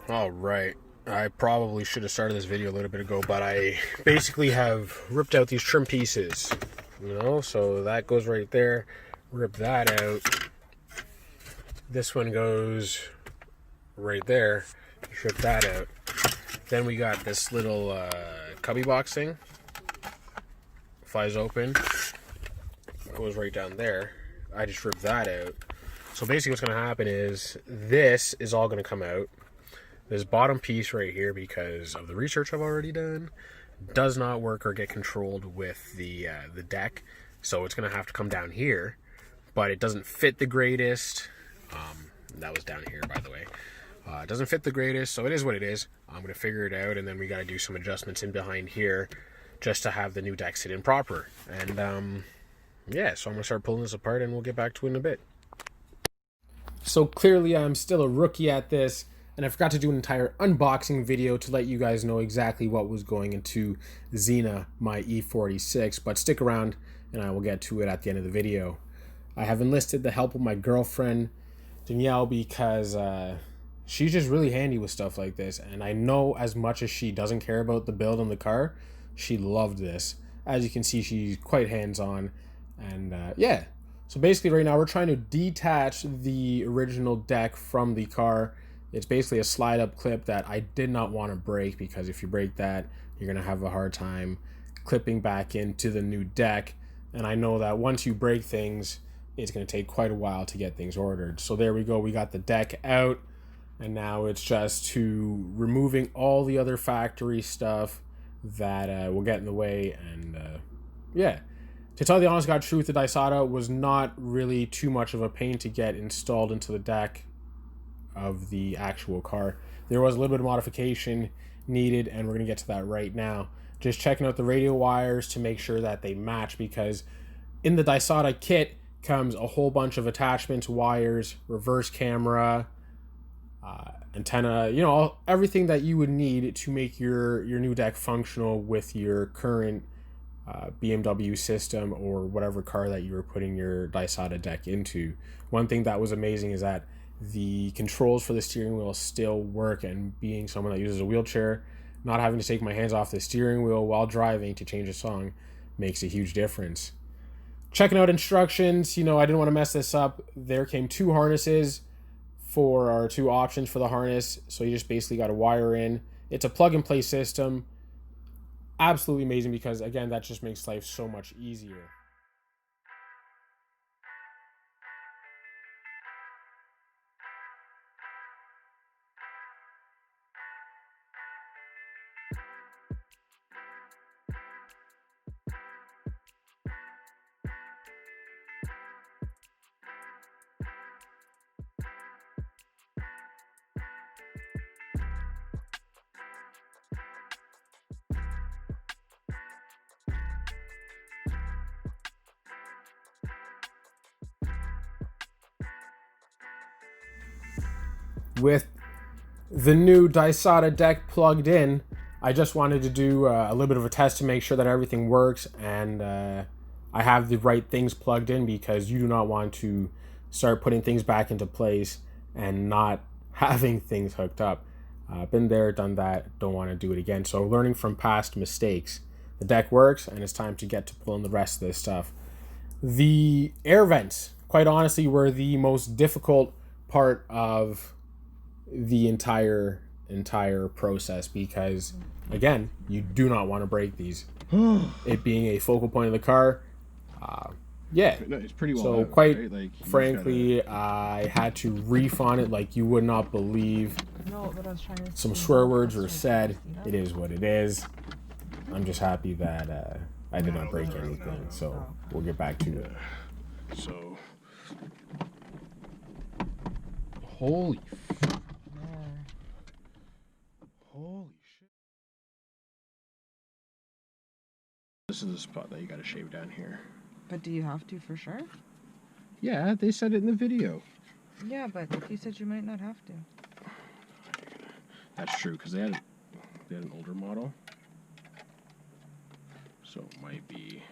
All right. I probably should have started this video a little bit ago, but I basically have ripped out these trim pieces. So that goes right there. Rip that out. This one goes right there. Just rip that out. Then we got this little cubby box thing. Flies open. Goes right down there. I just ripped that out. So basically what's going to happen is this is all going to come out. This bottom piece right here, because of the research I've already done, does not work or get controlled with the deck. So it's going to have to come down here. But it doesn't fit the greatest. That was down here, by the way. It doesn't fit the greatest, so it is what it is. I'm going to figure it out, and then we got to do some adjustments in behind here just to have the new deck sit in proper. And yeah, so I'm going to start pulling this apart, and we'll get back to it in a bit. So clearly I'm still a rookie at this, and I forgot to do an entire unboxing video to let you guys know exactly what was going into Xena, my E46, but stick around and I will get to it at the end of the video. I have enlisted the help of my girlfriend, Danielle, because she's just really handy with stuff like this, and I know as much as she doesn't care about the build on the car, she loved this. As you can see, she's quite hands-on, and yeah. So basically right now we're trying to detach the original deck from the car. It's basically a slide up clip that I did not want to break, because if you break that, you're going to have a hard time clipping back into the new deck. And I know that once you break things, it's going to take quite a while to get things ordered. So there we go. We got the deck out, and now it's just to removing all the other factory stuff that will get in the way. And yeah. To tell the honest God truth, the Dasaita was not really too much of a pain to get installed into the deck of the actual car. There was a little bit of modification needed, and we're going to get to that right now. Just checking out the radio wires to make sure that they match, because in the Dasaita kit comes a whole bunch of attachments, wires, reverse camera, antenna, everything that you would need to make your new deck functional with your current BMW system or whatever car that you were putting your Dasaita deck into. One thing that was amazing is that the controls for the steering wheel still work, and being someone that uses a wheelchair, not having to take my hands off the steering wheel while driving to change a song makes a huge difference. Checking out instructions, I didn't want to mess this up. There came two harnesses for our two options for the harness, so you just basically got to wire in. It's a plug and play system. Absolutely amazing, because again, that just makes life so much easier. With the new Dasaita deck plugged in, I just wanted to do a little bit of a test to make sure that everything works, and I have the right things plugged in, because you do not want to start putting things back into place and not having things hooked up. Been there, done that, don't want to do it again. So learning from past mistakes. The deck works, and it's time to get to pulling the rest of this stuff. The air vents, quite honestly, were the most difficult part of the entire process, because again, you do not want to break these. It being a focal point of the car, yeah, it's pretty well so out, quite right? Like, frankly, I had to refund it like you would not believe. No, but I was trying to Some swear words were said. It is what it is. I'm just happy that I did not break anything, so we'll get back to it. So, holy shit. This is the spot that you gotta shave down here. But do you have to for sure? Yeah, they said it in the video. Yeah, but you said you might not have to. That's true, because they had an older model. So it might be.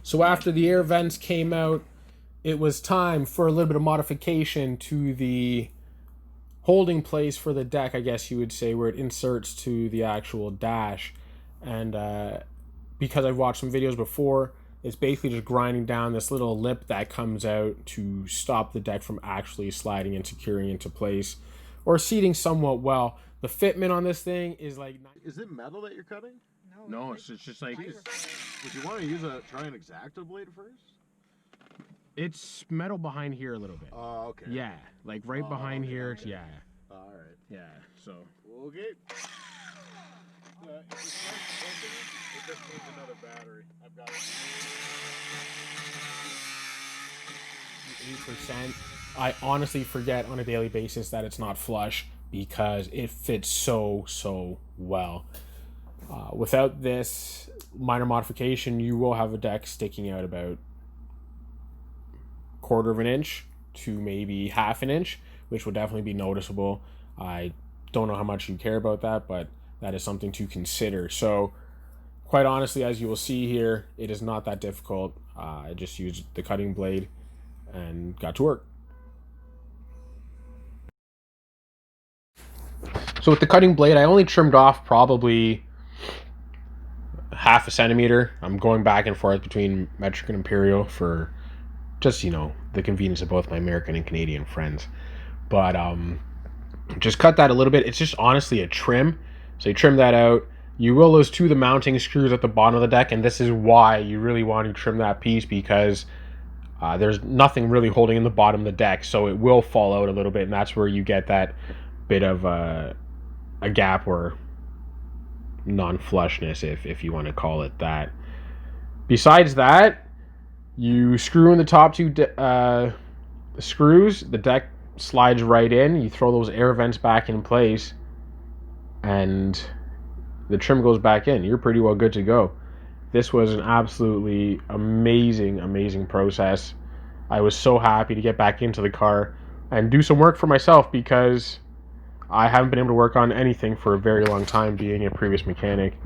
So after the air vents came out, it was time for a little bit of modification to the holding place for the deck, I guess you would say, where it inserts to the actual dash. And because I've watched some videos before, it's basically just grinding down this little lip that comes out to stop the deck from actually sliding and securing into place or seating somewhat well. The fitment on this thing is like... Is it metal that you're cutting? No, it's just like... fiber. Would you want to use try an X-Acto blade first? It's metal behind here a little bit. Oh, okay. Yeah, like right behind okay, here. okay. It's, yeah. All right. Yeah, so... Okay. If it just needs another battery. I've got it. 8%. I honestly forget on a daily basis that it's not flush because it fits so well. Without this minor modification, you will have a deck sticking out about 1/4 of an inch to maybe 1/2 an inch, which would definitely be noticeable. I don't know how much you care about that, but that is something to consider. So quite honestly, as you will see here, it is not that difficult. I just used the cutting blade and got to work. So with the cutting blade, I only trimmed off probably 1/2 centimeter. I'm going back and forth between metric and imperial for just, you know, the convenience of both my American and Canadian friends. But just cut that a little bit. It's just honestly a trim. So you trim that out. You will lose the mounting screws at the bottom of the deck, and this is why you really want to trim that piece, because there's nothing really holding in the bottom of the deck, so it will fall out a little bit, and that's where you get that bit of a gap or non-flushness, if you want to call it that. Besides that, you screw in the top 2 screws. The deck slides right in. You throw those air vents back in place, and the trim goes back in. You're pretty well good to go. This was an absolutely amazing process. I was so happy to get back into the car and do some work for myself, because I haven't been able to work on anything for a very long time, being a previous mechanic,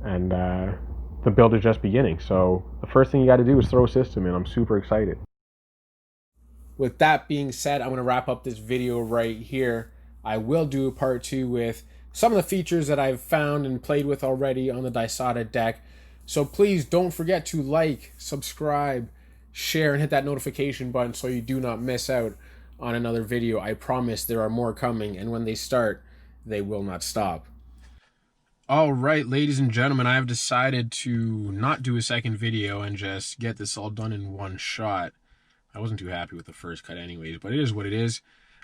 and the build is just beginning. So the first thing you got to do is throw a system in. I'm super excited. With that being said, I'm going to wrap up this video right here. I will do a part 2 with some of the features that I've found and played with already on the Dasaita deck. So please don't forget to like, subscribe, share, and hit that notification button so you do not miss out on another video. I promise there are more coming, and when they start, they will not stop. All right, ladies and gentlemen, I have decided to not do a second video and just get this all done in one shot. I wasn't too happy with the first cut anyways, but it is what it is.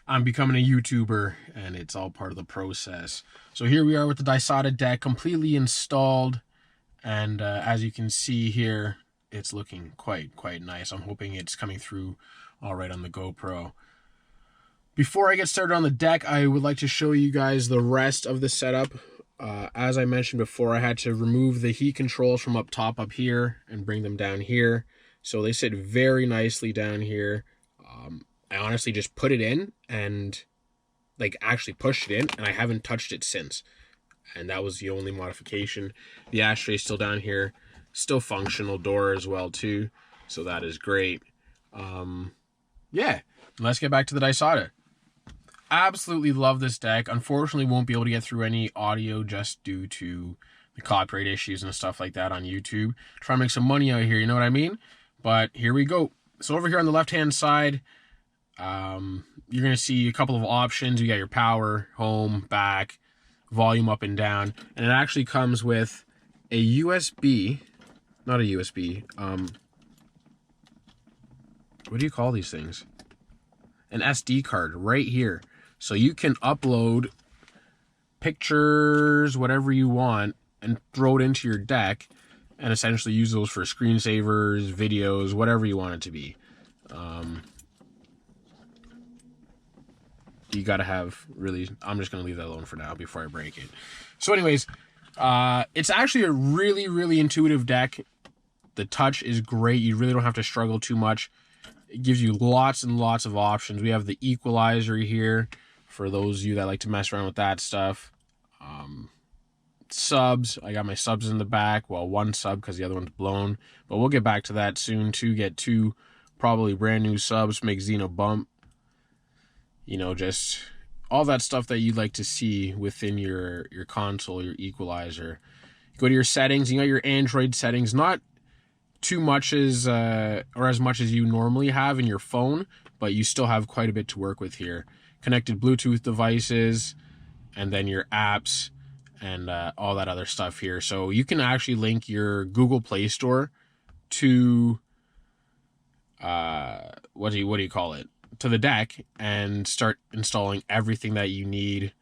I'm becoming a YouTuber, and it's all part of the process. So here we are with the Dasaita deck completely installed, and as you can see here, it's looking quite nice. I'm hoping it's coming through all right on the GoPro. Before I get started on the deck, I would like to show you guys the rest of the setup. As I mentioned before, I had to remove the heat controls from up top up here and bring them down here. So they sit very nicely down here. I honestly just put it in and like actually pushed it in, and I haven't touched it since. And that was the only modification. The ashtray is still down here, still functional, door as well too. So that is great. Yeah, let's get back to the Dasaita. Absolutely love this deck. Unfortunately, won't be able to get through any audio just due to the copyright issues and stuff like that on YouTube. Try to make some money out here, you know what I mean? But here we go. So over here on the left-hand side, you're going to see a couple of options. You got your power, home, back, volume up and down. And it actually comes with a USB, not a USB, what do you call these things? An SD card right here. So you can upload pictures, whatever you want, and throw it into your deck and essentially use those for screensavers, videos, whatever you want it to be. You got to have really... I'm just going to leave that alone for now before I break it. So anyways, it's actually a really intuitive deck. The touch is great. You really don't have to struggle too much. It gives you lots and lots of options. We have the equalizer here for those of you that like to mess around with that stuff. Subs, I got my subs in the back. Well, one sub because the other one's blown, but we'll get back to that soon too. Get 2 probably brand new subs, make Xeno bump. You know, just all that stuff that you'd like to see within your console, your equalizer. Go to your settings. You got your Android settings, not too much as or as much as you normally have in your phone, but you still have quite a bit to work with here. Connected Bluetooth devices, and then your apps and all that other stuff here. So you can actually link your Google Play Store to what do you call it, to the deck, and start installing everything that you need.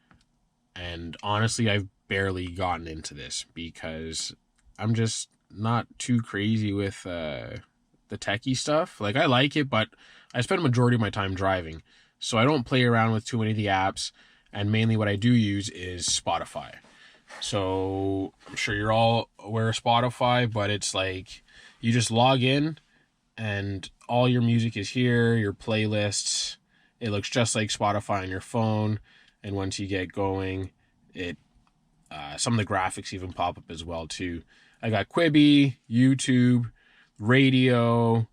And honestly, I've barely gotten into this because I'm just not too crazy with the techie stuff. Like, I like it, but I spend a majority of my time driving, so I don't play around with too many of the apps. And mainly what I do use is Spotify. So I'm sure you're all aware of Spotify, but it's like you just log in and all your music is here, your playlists. It looks just like Spotify on your phone. And once you get going, it some of the graphics even pop up as well too. I got Quibi, YouTube, radio,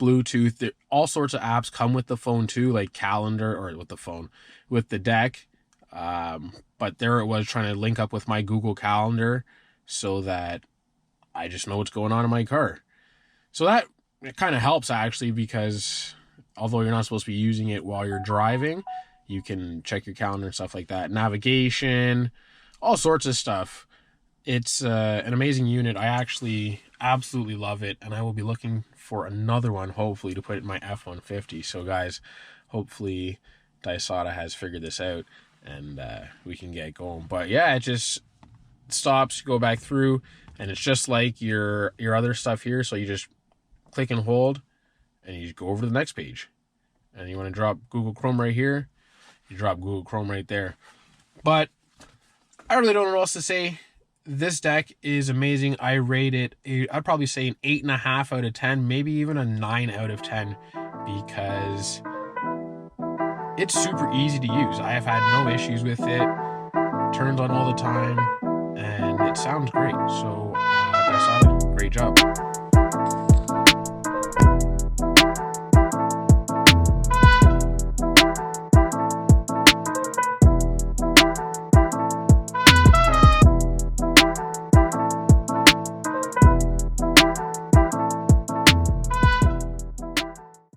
Bluetooth. All sorts of apps come with the phone too, like calendar, or with the deck. But there it was, trying to link up with my Google Calendar so that I just know what's going on in my car. So that it kind of helps actually, because although you're not supposed to be using it while you're driving, you can check your calendar and stuff like that. Navigation, all sorts of stuff. It's an amazing unit. I actually absolutely love it, and I will be looking for another one, hopefully, to put it in my F-150. So guys, hopefully Dasaita has figured this out, and we can get going. But yeah, it just stops, go back through, and it's just like your other stuff here. So you just click and hold, and you go over to the next page. And you want to drop Google Chrome right here, you drop Google Chrome right there. But I really don't know what else to say. This deck is amazing. I rate it, I'd probably say an 8.5 out of 10, maybe even a 9 out of 10, because it's super easy to use. I have had no issues with it. Turns on all the time, and it sounds great. So, Dasaita, great job.